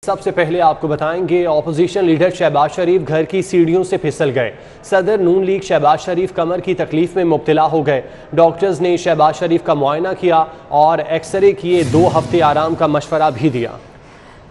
सबसे पहले आपको बताएंगे, ऑपोजिशन लीडर शहबाज शरीफ घर की सीढ़ियों से फिसल गए। सदर नून लीग शहबाज शरीफ कमर की तकलीफ में मुब्तला हो गए। डॉक्टर्स ने शहबाज शरीफ का मुआयना किया और एक्सरे किए। 2 हफ्ते आराम का मशवरा भी दिया।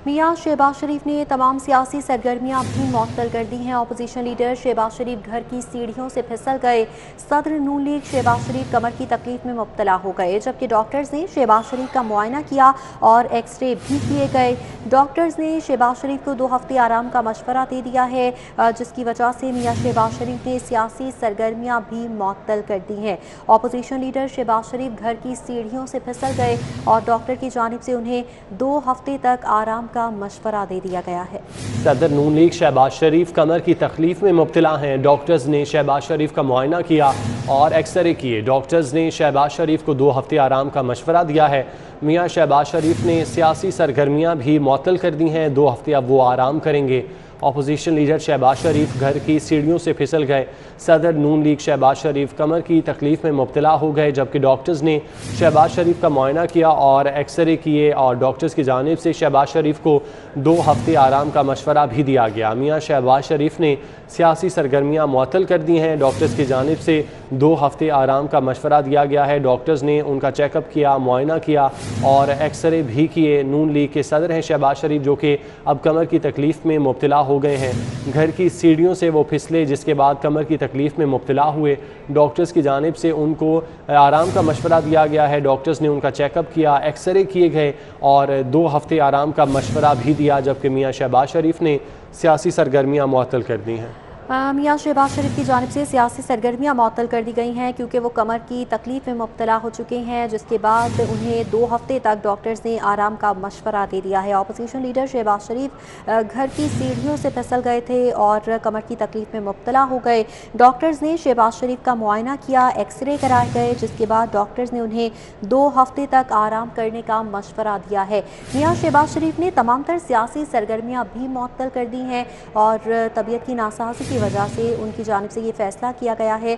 मियां शहबाज शरीफ ने तमाम सियासी सरगर्मियां भी मुअत्तल कर दी हैं। ऑपोजिशन लीडर शहबाज शरीफ घर की सीढ़ियों से फिसल गए। सदर नून लीग शहबाज शरीफ कमर की तकलीफ में मुब्तला हो गए, जबकि डॉक्टर्स ने शहबाज शरीफ का मुआयना किया और एक्सरे भी किए गए। डॉक्टर्स ने शहबाज शरीफ को 2 हफ्ते आराम का मशवरा दे दिया है, जिसकी वजह से मियां शहबाज शरीफ ने सियासी सरगर्मियां भी मुअत्तल कर दी हैं। ऑपोजिशन लीडर शहबाज शरीफ घर की सीढ़ियों से फिसल गए और डॉक्टर की जानिब से उन्हें 2 हफ्ते तक आराम का मशवरा दे दिया गया है। सदर नून लीग शहबाज शरीफ कमर की तकलीफ में मुब्तला हैं। डॉक्टर्स ने शहबाज शरीफ का मुआयना किया और एक्सरे किए। डॉक्टर्स ने शहबाज शरीफ को 2 हफ्ते आराम का मशवरा दिया है। मियां शहबाज शरीफ ने सियासी सरगर्मियां भी मुअत्तल कर दी हैं। 2 हफ्ते अब वो आराम करेंगे। ऑपोजिशन लीडर शहबाज शरीफ घर की सीढ़ियों से फिसल गए। सदर नून लीग शहबाज शरीफ कमर की तकलीफ में मुब्तला हो गए, जबकि डॉक्टर्स ने शहबाज शरीफ का मुआयना किया और एक्सरे किए और डॉक्टर्स की जानिब से शहबाज शरीफ को 2 हफ्ते आराम का मशवरा भी दिया गया। मियां शहबाज शरीफ ने सियासी सरगर्मियाँ मुअत्तल कर दी हैं। डॉक्टर्स की जानिब से 2 हफ्ते आराम का मशवरा दिया गया है। डॉक्टर्स ने उनका चेकअप किया, मुआयना किया और एक्सरे भी किए। नून लीग के सदर हैं शहबाज शरीफ, जो कि अब कमर की तकलीफ में मुब्तला हो गए हैं। घर की सीढ़ियों से वो फिसले, जिसके बाद कमर की तकलीफ में मुब्तला हुए। डॉक्टर्स की जानिब से उनको आराम का मशवरा दिया गया है। डॉक्टर्स ने उनका चेकअप किया, एक्सरे किए गए और 2 हफ्ते आराम का मशवरा भी दिया, जबकि मियां शहबाज शरीफ ने सियासी सरगर्मियाँ मुअत्तल कर दी हैं। मियां शहबाज शरीफ की जानिब से सियासी सरगर्मियाँ मुअत्तल कर दी गई हैं, क्योंकि वो कमर की तकलीफ में मुब्तला हो चुके हैं, जिसके बाद उन्हें 2 हफ्ते तक डॉक्टर्स ने आराम का मशवरा दे दिया है। ऑपोजिशन लीडर शहबाज शरीफ घर की सीढ़ियों से फिसल गए थे और कमर की तकलीफ में मुब्तला हो गए। डॉक्टर्स ने शहबाज शरीफ का मुआयना किया, एक्सरे कराए गए, जिसके बाद डॉक्टर्स ने उन्हें 2 हफ्ते तक आराम करने का मशवरा दिया है। मियां शहबाज शरीफ ने तमाम तर सियासी सरगर्मियाँ भी मुअत्तल कर दी हैं और तबीयत की नासाजी की वजह से उनकी जानिब से ये फैसला किया गया है,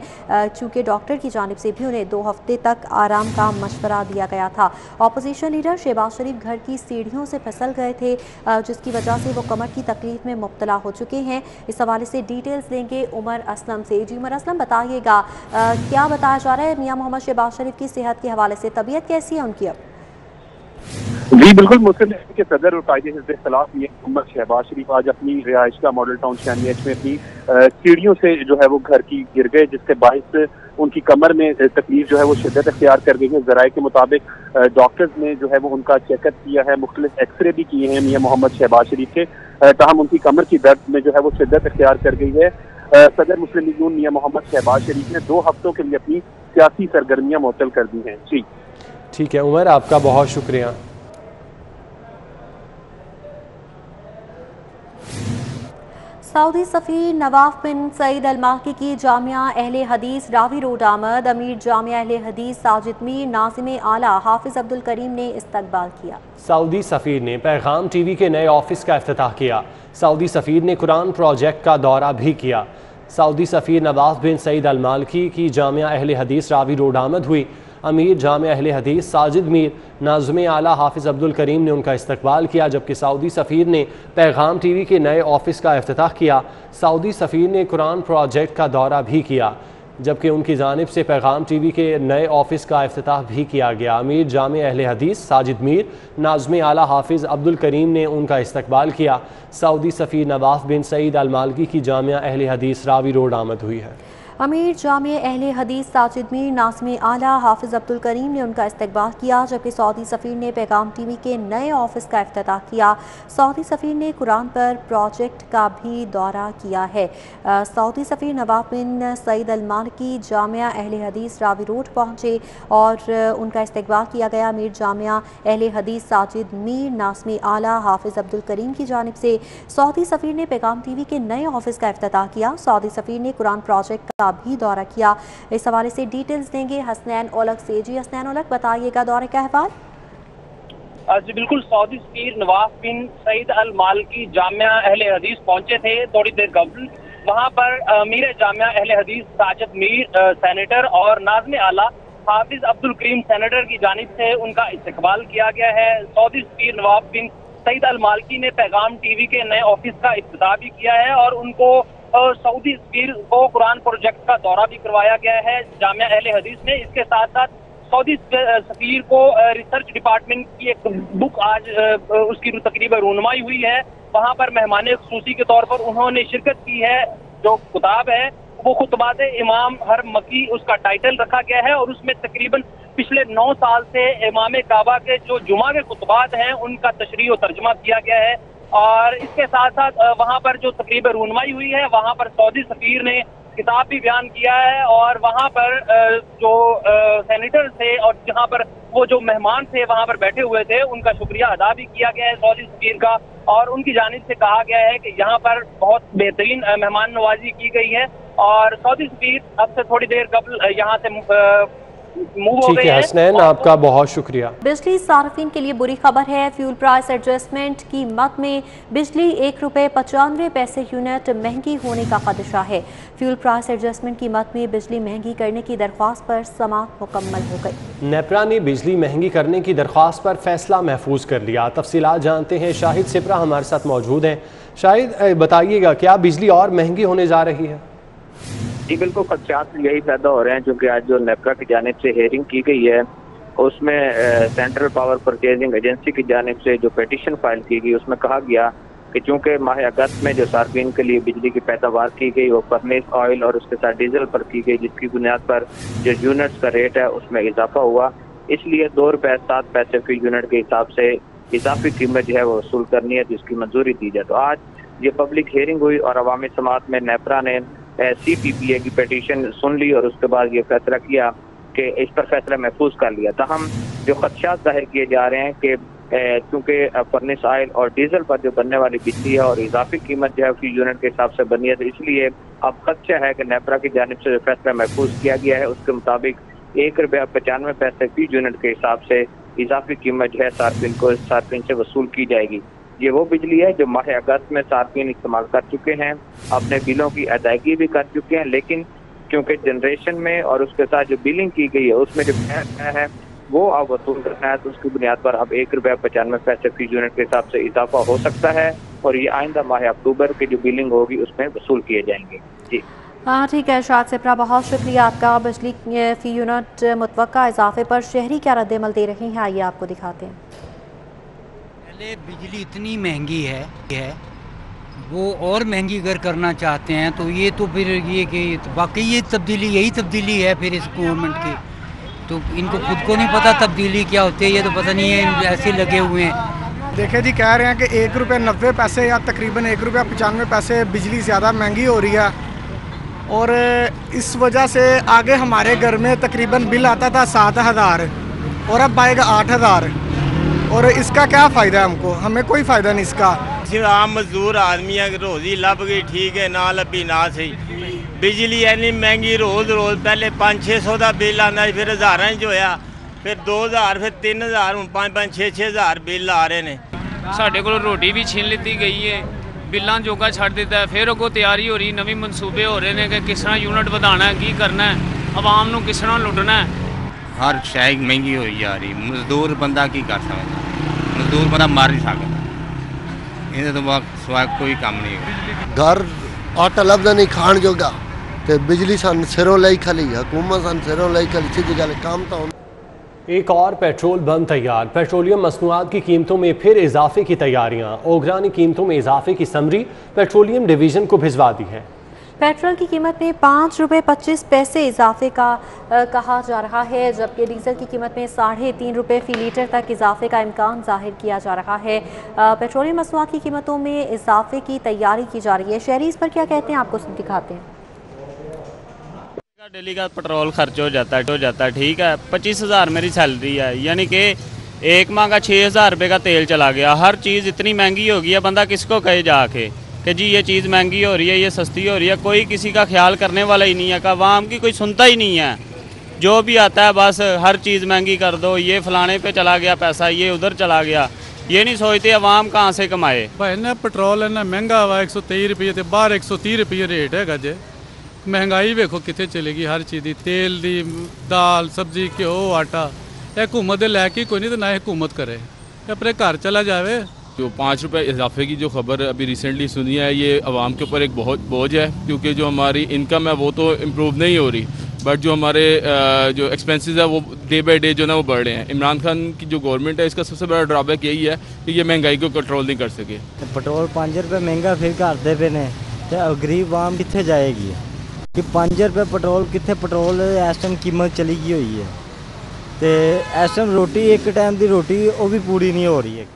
चूँकि डॉक्टर की जानिब से भी उन्हें 2 हफ्ते तक आराम का मशवरा दिया गया था। ऑपोजिशन लीडर शहबाज शरीफ घर की सीढ़ियों से फिसल गए थे, जिसकी वजह से वो कमर की तकलीफ में मुब्तला हो चुके हैं। इस हवाले से डिटेल्स लेंगे उमर असलम से। जी उमर असलम, बताइएगा क्या बताया जा रहा है मियां मोहम्मद शहबाज शरीफ की सेहत के हवाले से? तबीयत कैसी है उनकी अब? जी बिल्कुल, मुस्लिम लीग के सदर और कायदे हिज़्ब इख्तिलाफ मियां मोहम्मद शहबाज शरीफ आज अपनी रिहाइश का मॉडल टाउन शानियाच में अपनी सीढ़ियों से जो है वो घर की गिर गए, जिसके बायस उनकी कमर में तकलीफ जो है वो शिद्दत अख्तियार कर गई है। ज़राए के मुताबिक डॉक्टर्स ने जो है वो उनका चेकअप किया है, मुख्तलिफ एक्सरे भी किए हैं मियां मोहम्मद शहबाज शरीफ के, ताहम उनकी कमर की दर्द में जो है वो शिद्दत अख्तियार कर गई है। सदर मुस्लिम लीग नून मियां मोहम्मद शहबाज शरीफ ने 2 हफ्तों के लिए अपनी सियासी सरगर्मियाँ मुअत्तल कर दी हैं। जी ठीक है उमर, आपका बहुत शुक्रिया। सऊदी सफ़ीर नवाफ बिन सईद अल माल्की की जामिया अहले हदीस रावी रोड आमद। अमीर जामिया अहले हदीस साजिद मीर नाज़िम आला हाफिज अब्दुल करीम ने इस्तकबाल किया। सऊदी सफ़ीर ने पैगाम टीवी के नए ऑफिस का इफ्तिताह किया। सऊदी सफ़ीर ने कुरान प्रोजेक्ट का दौरा भी किया। सऊदी सफ़ीर नवाफ बिन सईद अल माल्की की जामिया अहले हदीस रावी रोड आमद हुई। अमीर जामिया अहले हदीस साजिद मीर नाज़िम आला हाफिज़ अब्दुल करीम ने उनका इस्तकबाल किया, जबकि सऊदी सफ़ीर ने पैगाम टीवी के नए ऑफिस का इफ्तिताह किया। सऊदी सफ़ीर ने कुरान प्रोजेक्ट का दौरा भी किया, जबकि उनकी जानिब से पैगाम टीवी के नए ऑफिस का इफ्तिताह भी किया गया। अमीर जामिया अहले हदीस साजिद मीर नाज़िम आला हाफिज़ अब्दुल करीम ने उनका इस्तकबाल किया। सऊदी सफ़ीर नवाफ बिन सईद अल माल्की की जामिया अहले हदीस रावी रोड आमद हुई है। अमीर जामिया अहले हदीस साजिद मीर नाज़िम आला हाफिज़ अब्दुल करीम ने उनका इस्तकबाल किया, जबकि सऊदी सफ़ीर ने पैगाम टीवी के नए ऑफिस का इफ्तिताह किया। सऊदी सफ़ीर ने कुरान पर प्रोजेक्ट का भी दौरा किया है। सऊदी सफ़ीर नवाफ बिन सईद अल माल्की जामिया अहले हदीस रावी रोड पहुँचे और उनका इस्तकबाल किया गया। अमीर जामिया अहले हदीस साजिद मीर नाज़िम आला हाफिज़ अब्दुल करीम की जानिब से सऊदी सफ़ीर ने पैगाम टीवी के नए ऑफिस का इफ्तिताह किया। सऊदी सफ़ीर ने कुरान प्रोजेक्ट का भी दौरा किया। इस हवाले से डिटेल्स देंगे हसनैन ओलग से। जी हसनैन ओलग, बताइएगा दौरे का अहवाल। जी बिल्कुल, सऊदी सफ़ीर नवाफ बिन सईद अल माल्की जामिया अहले हदीस पहुंचे थे थोड़ी देर कबल। वहां पर अमीर जामिया अहले हदीस साजिद मीर सेनेटर और नाज़िम आला हाफिज अब्दुल करीम सेनेटर की जानिब से उनका इस्तकबाल किया गया है। सऊदी सफ़ीर नवाफ बिन सईद अल मालकी ने पैगाम टीवी के नए ऑफिस का इफ्तिताह भी किया है और उनको सऊदी सफीर को कुरान प्रोजेक्ट का दौरा भी करवाया गया है जामिया अहले हदीस ने। इसके साथ साथ सऊदी सफीर को रिसर्च डिपार्टमेंट की एक बुक आज उसकी तकरीबन रूनुमाई हुई है। वहां पर मेहमान खुसूसी के तौर पर उन्होंने शिरकत की है। जो किताब है वो खुतबात इमाम हर मकी उसका टाइटल रखा गया है और उसमें तकरीबन पिछले 9 साल से इमाम काबा के जो जुमा के खुतबात हैं उनका तशरीह और तर्जमा किया गया है। और इसके साथ साथ वहां पर जो तकरीबन रूनुमाई हुई है वहां पर सऊदी सफीर ने किताब भी बयान किया है और वहां पर जो सेनेटर थे और जहां पर वो जो मेहमान थे वहां पर बैठे हुए थे उनका शुक्रिया अदा भी किया गया है सऊदी सफीर का। और उनकी जानिब से कहा गया है कि यहाँ पर बहुत बेहतरीन मेहमान नवाजी की गई है और सऊदी सफीर अब से थोड़ी देर कबल यहाँ से मूव हो गए हैं। हसनैन, आपका बहुत शुक्रिया। बिजली सार्फिन के लिए बुरी खबर है। फ्यूल प्राइस एडजस्टमेंट कीमत में बिजली ₹1.95 यूनिट महंगी होने का खदशा है। फ्यूल प्राइस एडजस्टमेंट कीमत में बिजली महंगी करने की दरख्वास्त पर समाअत मुकम्मल हो गई। नेपरा ने बिजली महंगी करने की दरख्वास्त पर फैसला महफूज कर लिया। तफसीलात जानते हैं, शाहिद सिपरा हमारे साथ मौजूद हैं। शाहिद, बताइएगा क्या बिजली और महंगी होने जा रही है? जी बिल्कुल, खदशात यही पैदा हो रहे हैं क्योंकि आज जो नेपरा की जानिब से हेयरिंग की गई है उसमें सेंट्रल पावर परचेजिंग एजेंसी की जानिब से जो पिटीशन फाइल की गई उसमें कहा गया कि चूंकि माह अगस्त में जो सार्फिन के लिए बिजली की पैदावार की गई वो फर्नेस ऑयल और उसके साथ डीजल पर की गई, जिसकी बुनियाद पर जो यूनिट्स का रेट है उसमें इजाफा हुआ, इसलिए ₹2.07 फी यूनिट के हिसाब से इजाफी कीमत जो है वो वसूल करनी है जिसकी मंजूरी दी जाए। तो आज ये पब्लिक हेयरिंग हुई और अवामी समाअत में नेपरा ने CPPA की पिटीशन सुन ली और उसके बाद ये फैसला किया कि इस पर फैसला महफूज कर लिया। तहम जो खदशात जाहिर किए जा रहे हैं कि क्योंकि फर्नेस ऑयल और डीजल पर जो बनने वाली बिजली है और इजाफी कीमत जो है फी यूनिट के हिसाब से बनी है, तो इसलिए अब खदशा है कि नेपरा की जानिब से जो फैसला महफूज किया गया है उसके मुताबिक ₹1.95 फी यूनिट के हिसाब से इजाफी कीमत जो है सार्फिन से वसूल की जाएगी। ये वो बिजली है जो माह अगस्त में सार्फिन इस्तेमाल कर चुके हैं, अपने बिलों की अदायगी भी कर चुके हैं, लेकिन क्योंकि जनरेशन में और उसके साथ जो बिलिंग की गई है उसमें जो है वो अब वसूल करना है, तो उसकी बुनियाद पर अब ₹1.95 फी यूनिट के हिसाब से इजाफा हो सकता है और ये आइंदा माह अक्टूबर की जो बिलिंग होगी उसमें वसूल किए जाएंगे। जी हाँ ठीक है शाहिद सिपरा, बहुत शुक्रिया आपका। बिजली फी यूनिट मुतवक्का इजाफे पर शहरी क्या रद्द-ए-अमल दे रहे हैं, आइए आपको दिखाते हैं। पहले बिजली इतनी महंगी है वो और महंगी अगर करना चाहते हैं तो ये तो फिर ये कि बाकी ये यही तब्दीली है फिर इस गवर्नमेंट की, तो इनको खुद को नहीं पता तब्दीली क्या होती है, ये तो पता नहीं है ऐसे लगे हुए हैं। देखे जी, कह रहे हैं कि ₹1.90 या तकरीबन ₹1.95 बिजली ज़्यादा महंगी हो रही है और इस वजह से आगे हमारे घर में तकरीबन बिल आता था 7,000 और अब आएगा 8,000 और इसका क्या फ़ायदा है हमको? हमें कोई फ़ायदा नहीं इसका। सिर्फ आम मजदूर आदमी है, रोजी लभ गई ठीक है, ना लभी ना सही। बिजली इन्नी महंगी रोज़ पहले 500-600 का बिल आना, फिर हज़ारां च होया, फिर 2,000, फिर 3,000, हूँ 5-5, 6-6,000 बिल आ रहे हैं। साढ़े को रोटी भी छीन ली गई है, बिलों जोगा छड़ दिता है, फिर अगों तैयारी हो रही, नवी मनसूबे हो रहे हैं कि किस तरह यूनिट बढ़ाना है, की करना है, आवाम को किस तरह लुटना है। हर शय महंगी हो जा रही, मजदूर बंदा की कर सकता, मजदूर बंदा मार नहीं सकता, इन्हें तो सिवा कोई काम नहीं है। घर आटा लभदा नहीं खाण जोगा, तो बिजली सन सिरों लाई खली, हुकूमत सन सिरों लाई खली, सीधी गल काम तो। एक और पेट्रोल बम तैयार, पेट्रोलियम मसनूआत की कीमतों में फिर इजाफे की तैयारियां। ओगरा ने कीमतों में इजाफे की समरी पेट्रोलियम डिवीजन को भिजवा दी है। पेट्रोल की कीमत में ₹5.25 इजाफे का कहा जा रहा है, जबकि डीजल की कीमत में ₹3.5 फी लीटर तक इजाफे का इम्कान जाहिर किया जा रहा है। पेट्रोलियम मसनूआत की कीमतों में इजाफे की तैयारी की जा रही है। शहरी इस पर क्या कहते हैं, आपको दिखाते हैं। डेली का पेट्रोल खर्च हो जाता है ठीक है, 25,000 मेरी सैलरी है, यानी कि एक माह का 6,000 रुपये का तेल चला गया। हर चीज़ इतनी महंगी हो गई है, बंदा किसको कहे जाके कि जी ये चीज़ महंगी हो रही है, ये सस्ती हो रही है, कोई किसी का ख्याल करने वाला ही नहीं है, का आवाम की कोई सुनता ही नहीं है। जो भी आता है बस हर चीज़ महंगी कर दो, ये फलाने पे चला गया पैसा, ये उधर चला गया, ये नहीं सोचते आवाम कहाँ से कमाए। भाई ना पेट्रोल इन्ना महंगा हुआ, 123 रुपये तो बाहर 130 रुपये रेट है गजे। महंगाई वेखो कितने चलेगी, हर चीज़ की, तेल दी, दाल सब्जी, घ्यो, आटा। हुकूमत लैके कोई नहीं, तो ना हुकूमत करे, अपने घर चला जाए जो 5 रुपये इजाफे की जो खबर अभी रिसेंटली सुनी है, ये आवाम के ऊपर एक बहुत बोझ है, क्योंकि जो हमारी इनकम है वो तो इम्प्रूव नहीं हो रही, बट जो हमारे जो एक्सपेंसेस है वो डे बाई डे जो ना वो बढ़ रहे हैं। इमरान खान की जो गवर्नमेंट है, इसका सबसे बड़ा ड्रॉबैक यही है कि ये महंगाई को कंट्रोल नहीं कर सके। पेट्रोल 5 रुपये महंगा फिर करते पे ने, तो गरीब आवाम कितने जाएगी कि 5 रुपये पेट्रोल कितने, पेट्रोल इस टाइम कीमत चली गई हुई है, तो इस टाइम रोटी एक टाइम की रोटी वो भी पूरी नहीं हो रही है।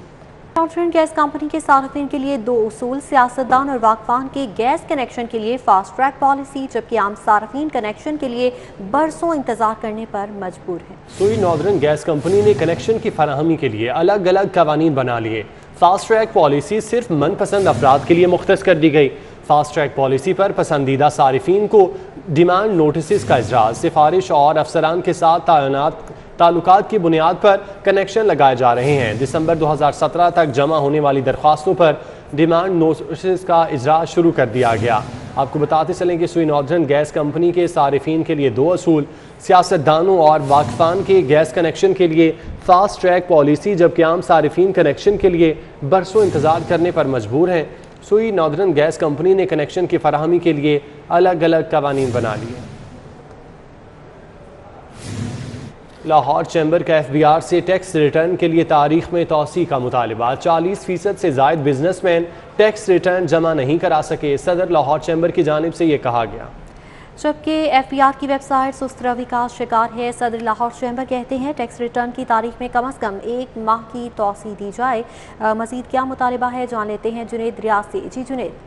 नॉर्थर्न गैस कंपनी के सार्फिन के लिए 2 उसूल, सियासतदान और वाकफान के गैस कनेक्शन के लिए फास्ट ट्रैक पॉलिसी, जबकि आम सार्फिन कनेक्शन के लिए बरसों इंतजार करने पर मजबूर है। सोई नॉर्दर्न गैस कंपनी ने कनेक्शन की फराहमी के लिए अलग अलग कवानीन बना लिए। फास्ट ट्रैक पॉलिसी सिर्फ मनपसंद अफराद के लिए मुख्तस कर दी गई। फास्ट ट्रैक पॉलिसी पर पसंदीदा सारिफिन को डिमांड नोटिस का इजराज, सिफारिश और अफसरान के साथ ताल्लुकात की बुनियाद पर कनेक्शन लगाए जा रहे हैं। दिसंबर 2017 तक जमा होने वाली दरख्वास्तों पर डिमांड नोटिस का इजराज शुरू कर दिया गया। आपको बताते चलें कि सोई नॉर्दर्न गैस कंपनी के सारिफिन के लिए 2 असूल, सियासतदानों और वाकफान के गैस कनेक्शन के लिए फास्ट ट्रैक पॉलिसी, जबकि आम सारिफिन कनेक्शन के लिए बरसों इंतजार करने पर मजबूर हैं। सोई नॉर्दर्न गैस कंपनी ने कनेक्शन की फराहमी के लिए अलग अलग कवानीन बना लिए। लाहौर चैम्बर का FBR से टैक्स रिटर्न के लिए तारीख में तौसी का मुतालबा। 40% से ज़ायद बिजनेसमैन टैक्स रिटर्न जमा नहीं करा सके। सदर लाहौर चैम्बर की जानिब से ये कहा गया। जबकि FBR की वेबसाइट सुस्त रवि का शिकार है। सदर लाहौर चैम्बर कहते हैं टैक्स रिटर्न की तारीख में कम अज़ कम 1 माह की तौसी दी जाए। मज़ीद क्या मुतालबा है, जान लेते हैं जुनेद रियाज से। जी जुनेद।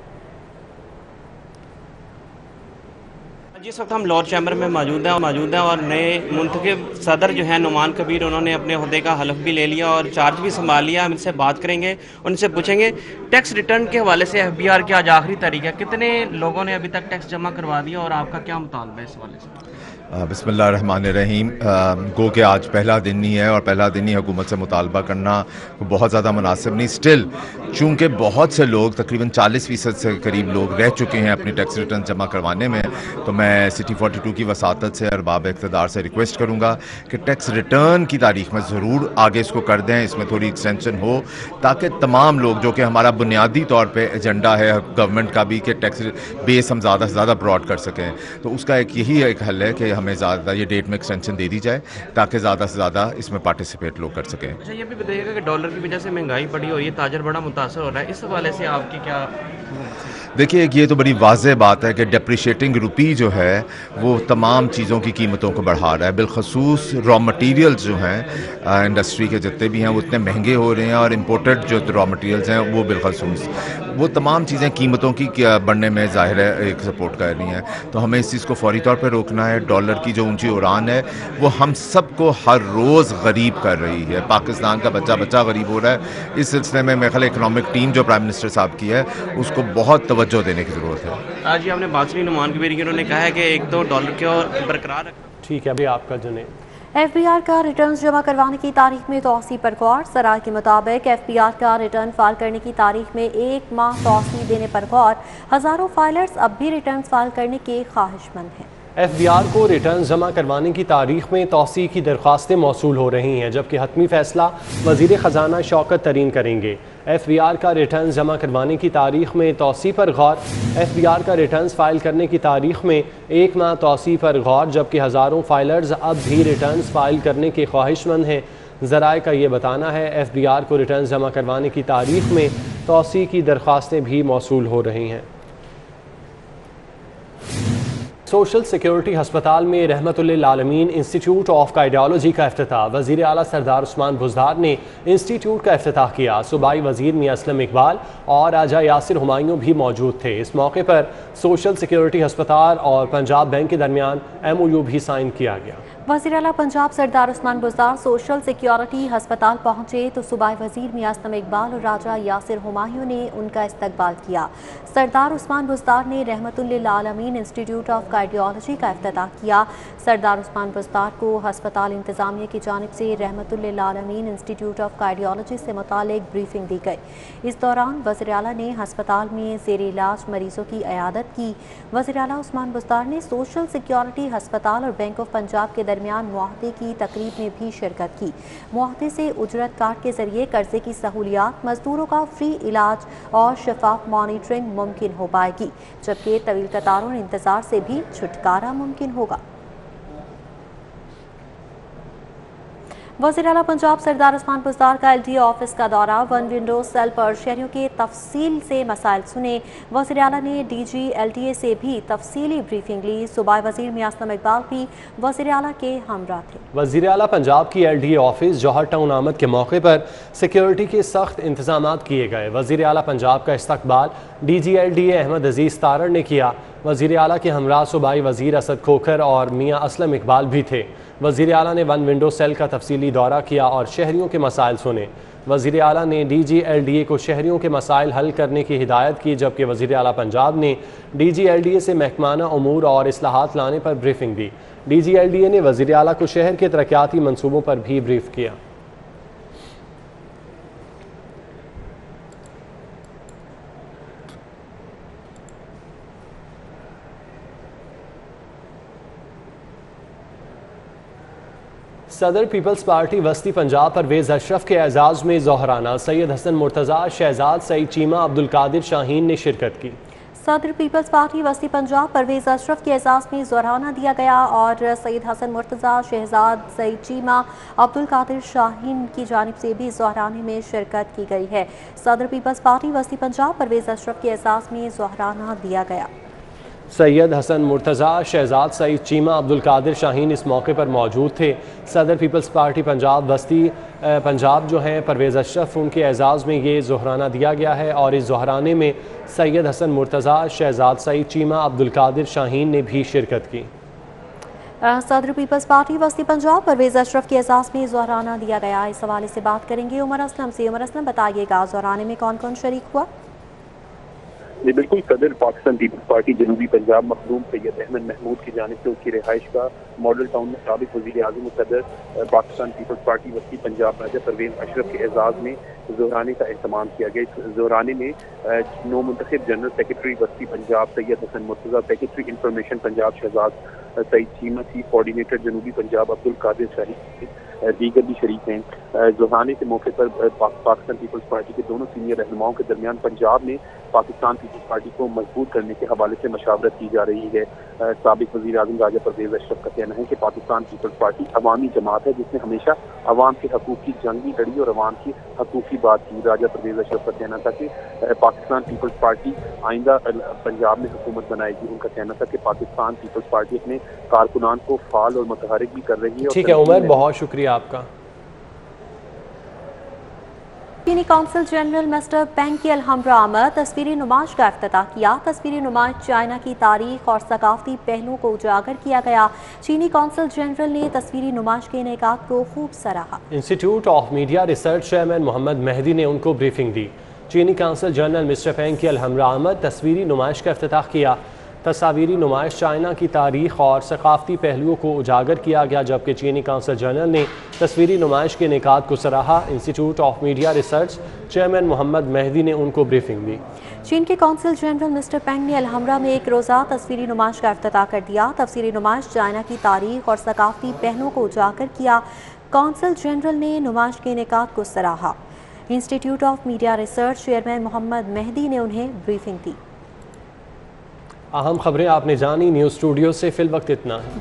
जिस वक्त हम लाहौर चैम्बर में मौजूद हैं और नए मुंतखब सदर जो है नुमान कबीर, उन्होंने अपने अहदे का हलफ भी ले लिया और चार्ज भी संभाल लिया। हम इनसे बात करेंगे, उनसे पूछेंगे टैक्स रिटर्न के हवाले से FBR की आज आखिरी तारीख है, कितने लोगों ने अभी तक टैक्स जमा करवा दिया और आपका क्या मुतालबा है इस हवाले से? बिस्मिल्लाहिर्रहमानिर्रहीम। गो के आज पहला दिन ही है और पहला दिन ही हुकूमत से मुतालबा करना बहुत ज़्यादा मुनासिब नहीं। स्टिल चूँकि बहुत से लोग, तकरीबन 40% से करीब लोग रह चुके हैं अपनी टैक्स रिटर्न जमा करवाने में, तो मैं सिटी 42 की वसातत से अरबाब इक़्तिदार से रिक्वेस्ट करूँगा कि टैक्स रिटर्न की तारीख में ज़रूर आगे इसको कर दें, इसमें थोड़ी एक्सटेंशन हो, ताकि तमाम लोग, जो कि हमारा बुनियादी तौर पर एजेंडा है गवर्नमेंट का भी, कि टैक्स बेस हम ज़्यादा से ज़्यादा ब्रॉड कर सकें, तो उसका यही एक हल है कि हमें ज़्यादा ये डेट में एक्सटेंशन दे दी जाए ताकि ज़्यादा से ज़्यादा इसमें पार्टिसिपेट लोग कर सकें। अच्छा, ये भी बताइएगा कि डॉलर की वजह से महंगाई बढ़ी हो रही है, ताजर बड़ा मुतासर हो रहा है, इस हवाले से आपकी क्या? देखिए, ये तो बड़ी वाज़ेह बात है कि डेप्रिशिएटिंग रुपी जो है वो तमाम चीज़ों की कीमतों को बढ़ा रहा है। बिलखसूस रॉ मटेरियल्स जो हैं इंडस्ट्री के जितने भी हैं वो इतने महंगे हो रहे हैं, और इम्पोर्टेड जो रॉ मटेरियल्स हैं वो बिलखसूस वो तमाम चीज़ें कीमतों की बढ़ने में ज़ाहिर है एक सपोर्ट कर रही हैं। तो हमें इस चीज़ को फौरी तौर पर रोकना है। डॉलर की जो ऊंची उड़ान है वो हम सबको हर रोज़ गरीब कर रही है। पाकिस्तान का बच्चा बच्चा गरीब हो रहा है। इस सिलसिले में मेरे ख्याल इकनॉमिक टीम जो प्राइम मिनिस्टर साहब की है उसको बहुत तवज्जो देने की ज़रूरत है। आज ही हमने बात सुनी नुमान कबीर की, उन्होंने कहा है कि 1-2 डॉलर के और बरकरार। ठीक है, अभी आपका जुनेद। FBR का रिटर्न जमा करवाने की तारीख में तौसी पर गौर। सराय के मुताबिक FBR का रिटर्न फाइल करने की तारीख में 1 माह तौसी देने पर गौर। हज़ारों फाइलर्स अब भी रिटर्न फाइल करने के ख्वाहिशमंद हैं। FBR को रिटर्न जमा करवाने की तारीख में तौसी की दरख्वास्तें मौसूल हो रही हैं, जबकि हतमी फैसला वज़ीर ख़जाना शौकत तरीन करेंगे। FBR का रिटर्न जमा करवाने की तारीख में तौसी पर गौर। FBR का रिटर्न फाइल करने की तारीख में 1 माह तौसी पर गौर, जबकि हज़ारों फाइलर्स अब भी रिटर्न फाइल करने के ख्वाहिशमंद हैं। ज़राए का ये बताना है FBR को रिटर्न जमा करवाने की तारीख में तौसी की दरख्वास्तें भी मौसूल हो रही हैं। सोशल सिक्योरिटी हस्पताल में रहमतुल्लिल आलमीन इंस्टीट्यूट ऑफ कार्डियोलॉजी का इफ्तिताह। वज़ीर आला सरदार उस्मान बुज़दार ने इंस्टीट्यूट का इफ्तिताह किया। सूबाई वज़ीर मियां असलम इकबाल और राजा यासिर हुमायूं भी मौजूद थे। इस मौके पर सोशल सिक्योरिटी हस्पताल और पंजाब बैंक के दरमियान MOU भी साइन किया गया। वज़ीर आला पंजाब सरदार उस्मान बुज़दार सोशल सिक्योरिटी हस्पताल पहुंचे तो सूबाई वज़ीर मियां असलम इकबाल और राजा यासिर हुमायूं ने उनका इस्तकबाल किया। सरदार उस्मान बुज़दार ने रहमतुल्लिल आलमीन इंस्टीट्यूट ऑफ कार्डियोलॉजी का इफ्तिताह किया। सरदार उस्मान बुज़दार को हस्पताल इंतज़ामिया की जानिब से रहमतुल्लिल आलमीन इंस्टीट्यूट ऑफ कार्डियोलॉजी से मुतालिक ब्रीफिंग दी गई। इस दौरान वज़ीर आला ने हस्पताल में ज़ेर इलाज मरीजों की इयादत की। वज़ीर आला उस्मान बुज़दार ने सोशल सिक्योरिटी हस्पताल और बैंक ऑफ पंजाब के दरमियान मुआहदे की तकरीब में भी शिरकत की। मुआहदे से उजरत कार्ड के जरिए कर्जे की सहूलियात, मजदूरों का फ्री इलाज और शफाफ मॉनिटरिंग मुमकिन हो पाएगी, जबकि तवील कतारों और इंतजार से भी छुटकारा मुमकिन होगा। वज़ीर आला पंजाब सरदार उस्मान बुज़दार का LDA ऑफिस का दौरा, वन विंडो सेल पर शहरियों के तफसील से मसाइल सुने। वज़ीर आला ने DG LDA से भी तफसीली ब्रीफिंग ली। सूबाई वज़ीर मियां असलम इकबाल भी वज़ीर आला के हमरा थे। वज़ीर आला पंजाब की LDA ऑफिस जौहर टाउन आमद के मौके पर सिक्योरिटी के सख्त इंतजाम किए गए। वज़ीर आला पंजाब का इस्तकबाल DG LDA अहमद अजीज़ तारड़ ने किया। वज़ीर आला के हमरा सूबाई वज़ीर असद खोखर और मियां असलम इकबाल भी थे। वज़ीर आला ने वन विंडो सेल का तफसीली दौरा किया और शहरियों के मसाइल सुने। वज़ीर आला ने DG LDA को शहरियों के मसाइल हल करने की हिदायत की, जबकि वज़ीर आला पंजाब ने DG LDA से महकमाना उमूर और इस्लाहात लाने पर ब्रीफिंग दी। DG LDA ने वज़ीर आला को शहर के तरक्याती मनसूबों पर भी ब्रीफ किया। सदर पीपल्स पार्टी वस्ती पंजाब परवेज़ अशरफ के एजाज़ में ज़ोहराना सैयद हसन मुर्तज़ा, शहजाद सईद चीमा, अब्दुल कादिर शाहीन ने शिरकत की। सदर पीपल्स पार्टी वस्ती पंजाब परवेज़ अशरफ के एजाज़ में ज़ोहराना दिया गया और सैयद हसन मुर्तज़ा, शहजाद सईद चीमा, अब्दुल कादिर शाहीन की जानिब से भी ज़ोहराने में शिरकत की गई है। सदर पीपल्स पार्टी वस्ती पंजाब परवेज़ अशरफ के एजाज़ में ज़ोहराना दिया गया। सैयद हसन मुर्तज़ा, शहजाद सईद चीमा, अब्दुल कादिर शाहीन इस मौके पर मौजूद थे। सदर पीपल्स पार्टी पंजाब वस्ती पंजाब जो हैं परवेज़ अशरफ, उनके एजाज़ में ये ज़ोहराना दिया गया है और इस ज़ोहराने में सैयद हसन मुर्तज़ा, शहजाद सईद चीमा, अब्दुल कादिर शाहीन ने भी शिरकत की। सदर पीपल्स पार्टी वस्ती पंजाब परवेज़ अशरफ के एजाज़ में ज़ोहराना दिया गया। इस हवाले से बात करेंगे उमर असलम से। उमर असलम, बताइएगा ज़ोहराने में कौन कौन शरीक हुआ? जी बिल्कुल, सदर पाकिस्तान पीपल्स पार्टी जनूबी पंजाब मखदूम सैयद अहमद महमूद की जानिब से उसकी रिहाइश का मॉडल टाउन में साबिक वज़ीर आज़म सदर पाकिस्तान पीपल्स पार्टी वस्ती पंजाब राजा परवेज़ अशरफ के एजाज़ में ज़ोहराने का एहतमाम किया गया। इस ज़ोहराने में नौ मुंतखब जनरल सेक्रेटरी वस्ती Punjab Syed Hasan Murtaza, secretary information Punjab Shahzad Saeed Cheema, chief coordinator जनूबी पंजाब अब्दुल कादिर शाहीन दीगर भी शरीक हैं। ज़ोहराने के मौके पर पाकिस्तान पीपल्स पार्टी के दोनों सीनियर रहनुमाओं के दरमियान पंजाब में पाकिस्तान पीपल्स पार्टी को मजबूत करने के हवाले से मशावरत की जा रही है। साबिक वज़ीर आज़म राजा परवेज़ अशरफ का कहना है कि पाकिस्तान पीपल्स पार्टी अवामी जमात है जिसने हमेशा अवाम के हकूक़ की जंग भी लड़ी और अवाम की हकूक़ की बात की। राजा परवेज़ अशरफ का कहना था कि पाकिस्तान पीपल्स पार्टी आइंदा पंजाब में हुकूमत बनाएगी। उनका कहना था कि पाकिस्तान पीपल्स पार्टी अपने कारकुनान को फाल और मुतहरिक भी कर रही है। ठीक है उमर, बहुत शुक्रिया आपका। चीनी कौंसल जनरल मिस्टर पेंग की अलहम्रा आमद, तस्वीरी नुमाइश का इफ्तिताह किया। तस्वीरी नुमाइश चाइना की तारीख और सकाफती पहलुओं को उजागर किया गया। चीनी कौंसल जनरल ने तस्वीरी नुमाइश के इनेकाद को खूब सराहा। Institute of media research chairman Mohammad Mehdi ने उनको ब्रीफिंग दी। चीनी कौंसल जनरल मिस्टर पेंग की अलहम्रा आमद, तस्वीरी नुमाइश का इफ्तिताह किया। तस्वीरी नुमाइश चाइना की तारीख और सकाफती पहलुओं को उजागर किया गया, जबकि चीनी कौंसल जनरल ने तस्वीरी नुमाइश के निकात को सराहा। Institute of media research chairman Mohammad Mehdi ने उनको ब्रीफिंग दी। चीन के कौंसल जनरल मिस्टर पेंग ने अलहम्रा में एक रोज़ा तस्वीरी नुमाइश का इफ्तिताह कर दिया। तस्वीरी नुमाइश चाइना की तारीख और सकाफती पहलुओं को उजागर किया। कौंसल जनरल ने नुमाइश के निकात को सराहा। Institute of media research chairman Mohammad Mehdi ने उन्हें ब्रीफिंग दी। अहम खबरें आपने जानी। न्यूज़ स्टूडियो से फिल वक्त इतना है।